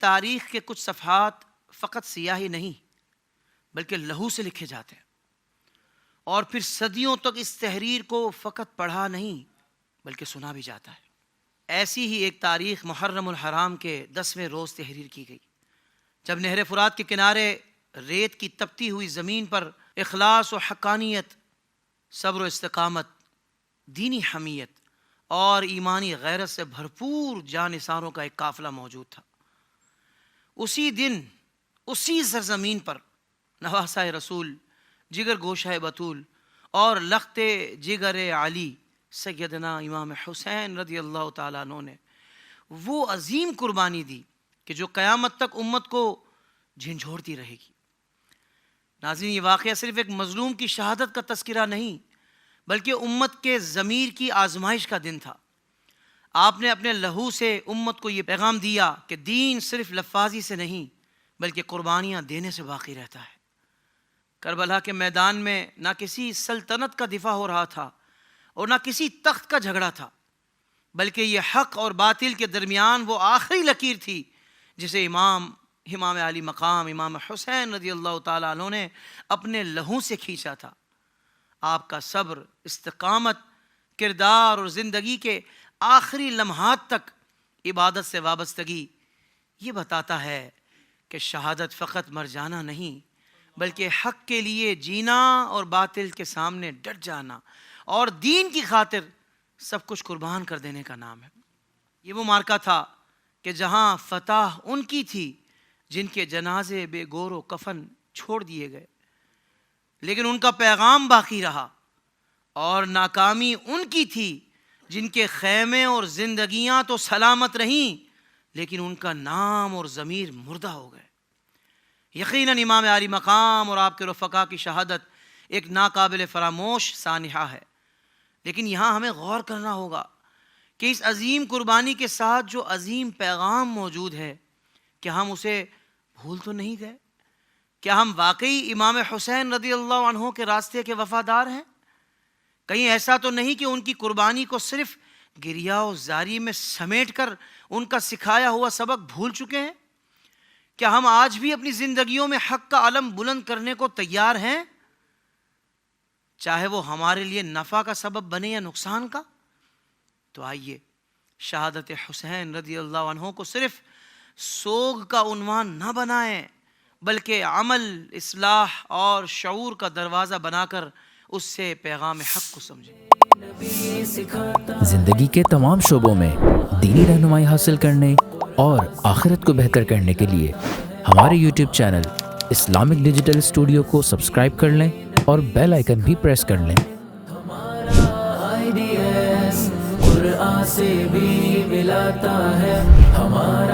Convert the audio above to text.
تاریخ کے کچھ صفحات فقط سیاہی نہیں بلکہ لہو سے لکھے جاتے ہیں، اور پھر صدیوں تک اس تحریر کو فقط پڑھا نہیں بلکہ سنا بھی جاتا ہے۔ ایسی ہی ایک تاریخ محرم الحرام کے 10ویں روز تحریر کی گئی، جب نہر فرات کے کنارے ریت کی تپتی ہوئی زمین پر اخلاص و حقانیت، صبر و استقامت، دینی حمیت اور ایمانی غیرت سے بھرپور جانثاروں کا ایک قافلہ موجود تھا۔ اسی دن اسی سرزمین پر نواسہ رسول، جگر گوشہ بطول اور لخت جگر علی سیدنا امام حسین رضی اللہ تعالیٰ عنہ نے وہ عظیم قربانی دی کہ جو قیامت تک امت کو جھنجھوڑتی رہے گی۔ ناظرین، یہ واقعہ صرف ایک مظلوم کی شہادت کا تذکرہ نہیں بلکہ امت کے ضمیر کی آزمائش کا دن تھا۔ آپ نے اپنے لہو سے امت کو یہ پیغام دیا کہ دین صرف لفاظی سے نہیں بلکہ قربانیاں دینے سے باقی رہتا ہے۔ کربلا کے میدان میں نہ کسی سلطنت کا دفاع ہو رہا تھا اور نہ کسی تخت کا جھگڑا تھا، بلکہ یہ حق اور باطل کے درمیان وہ آخری لکیر تھی جسے امام علی مقام امام حسین رضی اللہ تعالیٰ عنہ نے اپنے لہو سے کھینچا تھا۔ آپ کا صبر، استقامت، کردار اور زندگی کے آخری لمحات تک عبادت سے وابستگی یہ بتاتا ہے کہ شہادت فقط مر جانا نہیں بلکہ حق کے لیے جینا اور باطل کے سامنے ڈٹ جانا اور دین کی خاطر سب کچھ قربان کر دینے کا نام ہے۔ یہ وہ معرکہ تھا کہ جہاں فتح ان کی تھی جن کے جنازے بے گور و کفن چھوڑ دیے گئے لیکن ان کا پیغام باقی رہا، اور ناکامی ان کی تھی جن کے خیمے اور زندگیاں تو سلامت رہیں لیکن ان کا نام اور ضمیر مردہ ہو گئے۔ یقیناً امام علی مقام اور آپ کے رفقا کی شہادت ایک ناقابل فراموش سانحہ ہے، لیکن یہاں ہمیں غور کرنا ہوگا کہ اس عظیم قربانی کے ساتھ جو عظیم پیغام موجود ہے، کیا ہم اسے بھول تو نہیں گئے؟ کیا ہم واقعی امام حسین رضی اللہ عنہ کے راستے کے وفادار ہیں؟ کہیں ایسا تو نہیں کہ ان کی قربانی کو صرف گریا و زاری میں سمیٹ کر ان کا سکھایا ہوا سبق بھول چکے ہیں؟ کیا ہم آج بھی اپنی زندگیوں میں حق کا علم بلند کرنے کو تیار ہیں، چاہے وہ ہمارے لیے نفع کا سبب بنے یا نقصان کا؟ تو آئیے شہادت حسین رضی اللہ عنہ کو صرف سوگ کا عنوان نہ بنائیں بلکہ عمل، اصلاح اور شعور کا دروازہ بنا کر اس سے پیغام حق کو سمجھیں۔ زندگی کے تمام شعبوں میں دینی رہنمائی حاصل کرنے اور آخرت کو بہتر کرنے کے لیے ہمارے YouTube channel Islamic digital studio کو سبسکرائب کر لیں اور بیل آئیکن بھی پریس کر لیں۔ قرآن سے بھی ملاتا ہے ہمارا